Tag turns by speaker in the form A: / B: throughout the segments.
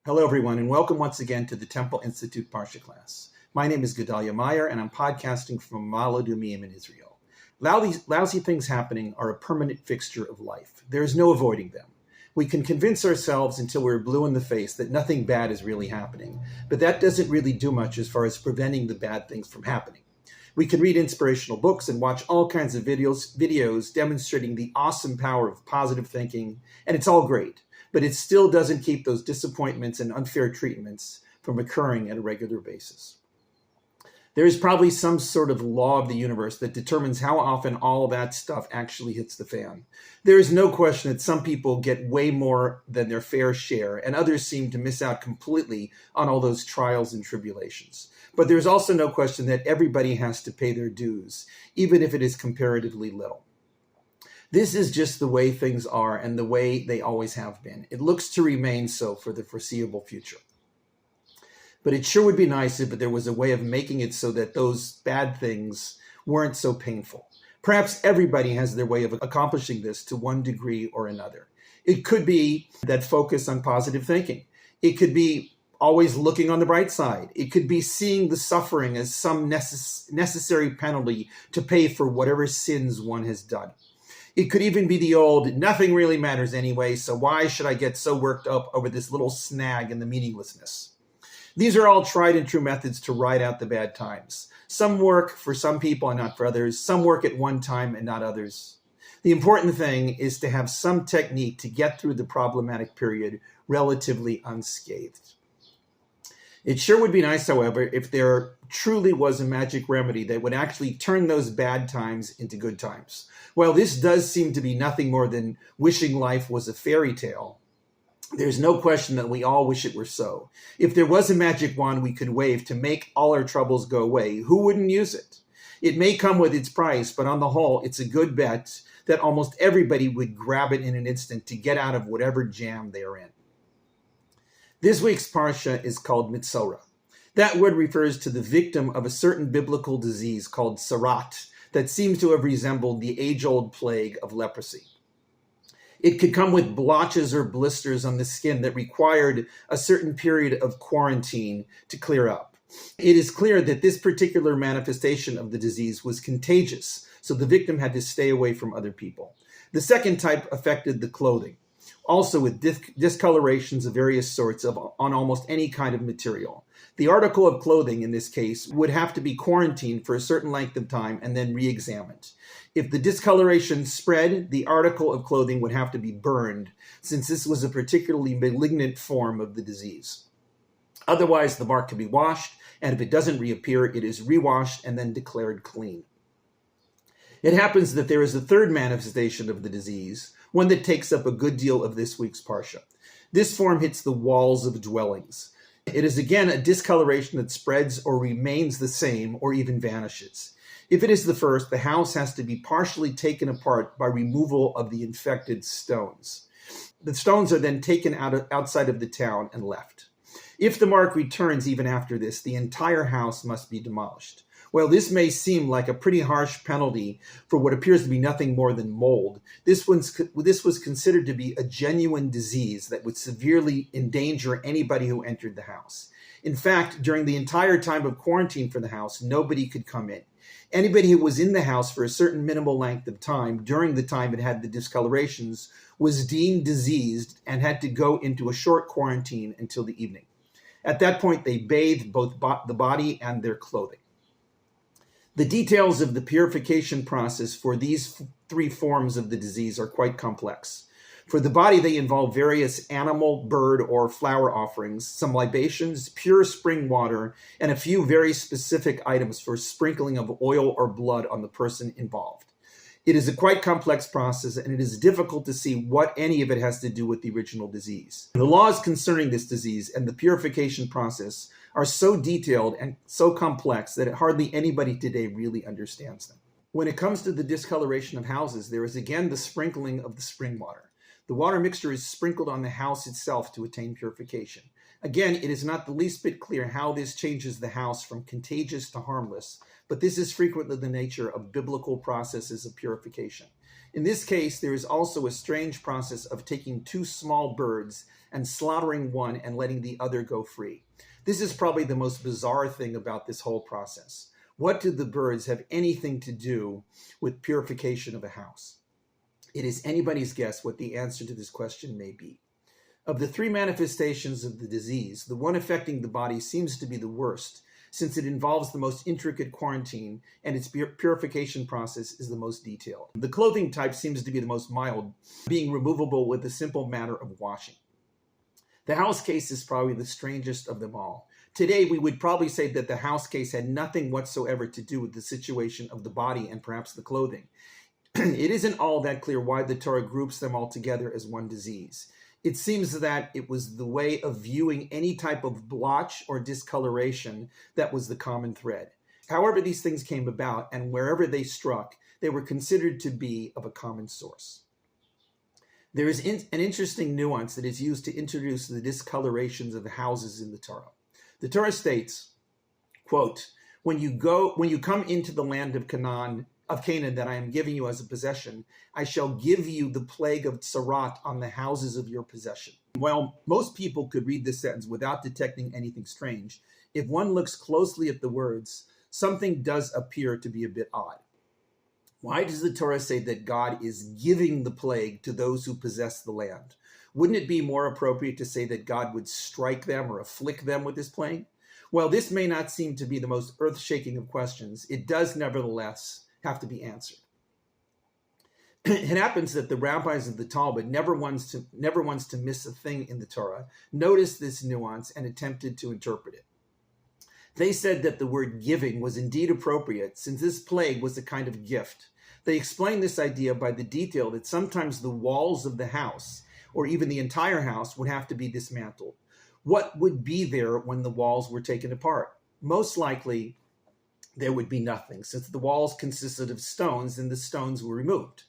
A: Hello, everyone, and welcome once again to the Temple Institute Parsha class. My name is Gedalia Meyer, and I'm podcasting from Ma'ale Adumim in Israel. Lousy things happening are a permanent fixture of life. There is no avoiding them. We can convince ourselves until we're blue in the face that nothing bad is really happening, but that doesn't really do much as far as preventing the bad things from happening. We can read inspirational books and watch all kinds of videos demonstrating the awesome power of positive thinking, and it's all great. But it still doesn't keep those disappointments and unfair treatments from occurring at a regular basis. There is probably some sort of law of the universe that determines how often all that stuff actually hits the fan. There is no question that some people get way more than their fair share, and others seem to miss out completely on all those trials and tribulations. But there's also no question that everybody has to pay their dues, even if it is comparatively little. This is just the way things are and the way they always have been. It looks to remain so for the foreseeable future. But it sure would be nice if there was a way of making it so that those bad things weren't so painful. Perhaps everybody has their way of accomplishing this to one degree or another. It could be that focus on positive thinking. It could be always looking on the bright side. It could be seeing the suffering as some necessary penalty to pay for whatever sins one has done. It could even be the old, nothing really matters anyway, so why should I get so worked up over this little snag and the meaninglessness? These are all tried and true methods to ride out the bad times. Some work for some people and not for others. Some work at one time and not others. The important thing is to have some technique to get through the problematic period relatively unscathed. It sure would be nice, however, if there truly was a magic remedy that would actually turn those bad times into good times. While this does seem to be nothing more than wishing life was a fairy tale, there's no question that we all wish it were so. If there was a magic wand we could wave to make all our troubles go away, who wouldn't use it? It may come with its price, but on the whole, it's a good bet that almost everybody would grab it in an instant to get out of whatever jam they are in. This week's Parsha is called Metzora. That word refers to the victim of a certain biblical disease called tzara'at that seems to have resembled the age-old plague of leprosy. It could come with blotches or blisters on the skin that required a certain period of quarantine to clear up. It is clear that this particular manifestation of the disease was contagious, so the victim had to stay away from other people. The second type affected the clothing, also with discolorations of various sorts on almost any kind of material. The article of clothing, in this case, would have to be quarantined for a certain length of time and then re-examined. If the discoloration spread, the article of clothing would have to be burned, since this was a particularly malignant form of the disease. Otherwise, the mark can be washed, and if it doesn't reappear, it is rewashed and then declared clean. It happens that there is a third manifestation of the disease, one that takes up a good deal of this week's Parsha. This form hits the walls of dwellings. It is again a discoloration that spreads or remains the same or even vanishes. If it is the first, the house has to be partially taken apart by removal of the infected stones. The stones are then taken outside of the town and left. If the mark returns even after this, the entire house must be demolished. While this may seem like a pretty harsh penalty for what appears to be nothing more than mold, this was considered to be a genuine disease that would severely endanger anybody who entered the house. In fact, during the entire time of quarantine for the house, nobody could come in. Anybody who was in the house for a certain minimal length of time during the time it had the discolorations was deemed diseased and had to go into a short quarantine until the evening. At that point, they bathed both the body and their clothing. The details of the purification process for these three forms of the disease are quite complex. For the body, they involve various animal, bird, or flower offerings, some libations, pure spring water, and a few very specific items for sprinkling of oil or blood on the person involved. It is a quite complex process, and it is difficult to see what any of it has to do with the original disease. The laws concerning this disease and the purification process are so detailed and so complex that hardly anybody today really understands them. When it comes to the discoloration of houses, there is again the sprinkling of the spring water. The water mixture is sprinkled on the house itself to attain purification. Again, it is not the least bit clear how this changes the house from contagious to harmless, but this is frequently the nature of biblical processes of purification. In this case, there is also a strange process of taking two small birds and slaughtering one and letting the other go free. This is probably the most bizarre thing about this whole process. What do the birds have anything to do with purification of a house? It is anybody's guess what the answer to this question may be. Of the three manifestations of the disease, the one affecting the body seems to be the worst, since it involves the most intricate quarantine and its purification process is the most detailed. The clothing type seems to be the most mild, being removable with the simple matter of washing. The house case is probably the strangest of them all. Today, we would probably say that the house case had nothing whatsoever to do with the situation of the body and perhaps the clothing. It isn't all that clear why the Torah groups them all together as one disease. It seems that it was the way of viewing any type of blotch or discoloration that was the common thread. However these things came about, and wherever they struck, they were considered to be of a common source. There is an interesting nuance that is used to introduce the discolorations of the houses in the Torah. The Torah states, quote, when you come into the land of Canaan that I am giving you as a possession, I shall give you the plague of tzara'at on the houses of your possession. While most people could read this sentence without detecting anything strange, if one looks closely at the words, something does appear to be a bit odd. Why does the Torah say that God is giving the plague to those who possess the land? Wouldn't it be more appropriate to say that God would strike them or afflict them with this plague? While this may not seem to be the most earth-shaking of questions, it does nevertheless have to be answered. It happens that the rabbis of the Talmud never wants to miss a thing in the Torah, noticed this nuance and attempted to interpret it. They said that the word giving was indeed appropriate, since this plague was a kind of gift. They explained this idea by the detail that sometimes the walls of the house, or even the entire house, would have to be dismantled. What would be there when the walls were taken apart? Most likely, there would be nothing, since the walls consisted of stones and the stones were removed.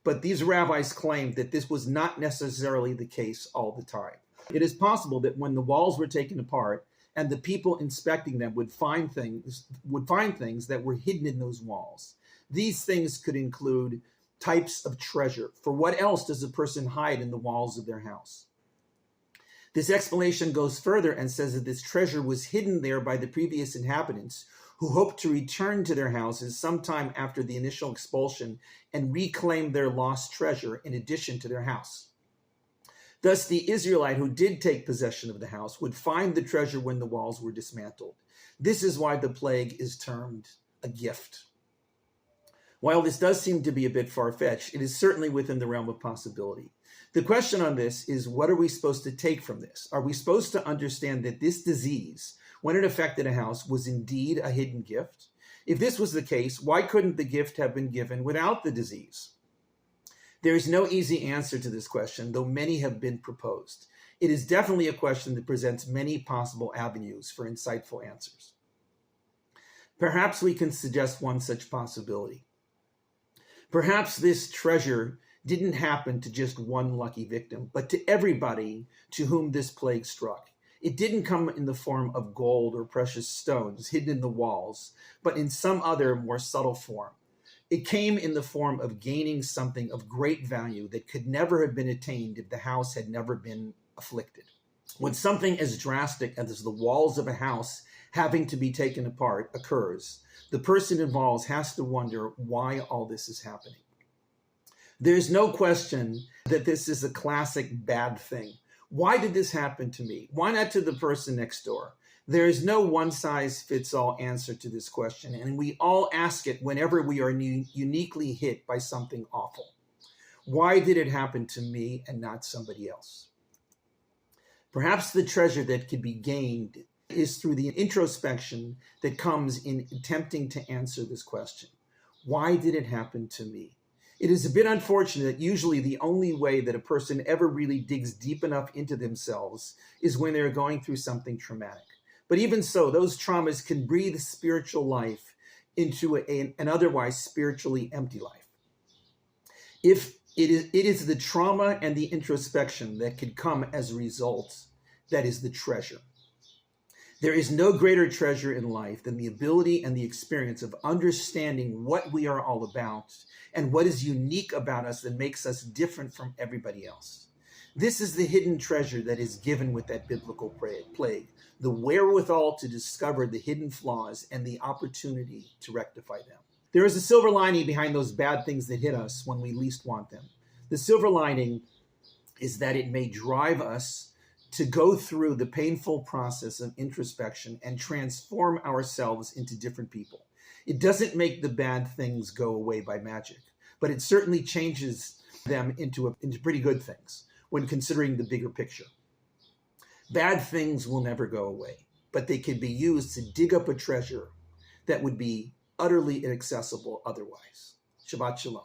A: But these rabbis claimed that this was not necessarily the case all the time. It is possible that when the walls were taken apart and the people inspecting them would find things that were hidden in those walls. These things could include types of treasure. For what else does a person hide in the walls of their house? This explanation goes further and says that this treasure was hidden there by the previous inhabitants who hoped to return to their houses sometime after the initial expulsion and reclaim their lost treasure in addition to their house. Thus, the Israelite who did take possession of the house would find the treasure when the walls were dismantled. This is why the plague is termed a gift. While this does seem to be a bit far-fetched, it is certainly within the realm of possibility. The question on this is, what are we supposed to take from this? Are we supposed to understand that this disease, when it affected a house, was indeed a hidden gift? If this was the case, why couldn't the gift have been given without the disease? There is no easy answer to this question, though many have been proposed. It is definitely a question that presents many possible avenues for insightful answers. Perhaps we can suggest one such possibility. Perhaps this treasure didn't happen to just one lucky victim, but to everybody to whom this plague struck. It didn't come in the form of gold or precious stones hidden in the walls, but in some other more subtle form. It came in the form of gaining something of great value that could never have been attained if the house had never been afflicted. When something as drastic as the walls of a house having to be taken apart occurs, the person involved has to wonder why all this is happening. There's no question that this is a classic bad thing. Why did this happen to me? Why not to the person next door? There is no one-size-fits-all answer to this question, and we all ask it whenever we are uniquely hit by something awful. Why did it happen to me and not somebody else? Perhaps the treasure that could be gained is through the introspection that comes in attempting to answer this question. Why did it happen to me? It is a bit unfortunate that usually the only way that a person ever really digs deep enough into themselves is when they're going through something traumatic. But even so, those traumas can breathe spiritual life into an otherwise spiritually empty life. If it is the trauma and the introspection that could come as a result that is the treasure. There is no greater treasure in life than the ability and the experience of understanding what we are all about and what is unique about us that makes us different from everybody else. This is the hidden treasure that is given with that biblical plague, the wherewithal to discover the hidden flaws and the opportunity to rectify them. There is a silver lining behind those bad things that hit us when we least want them. The silver lining is that it may drive us to go through the painful process of introspection and transform ourselves into different people. It doesn't make the bad things go away by magic, but it certainly changes them into pretty good things when considering the bigger picture. Bad things will never go away, but they can be used to dig up a treasure that would be utterly inaccessible otherwise. Shabbat Shalom.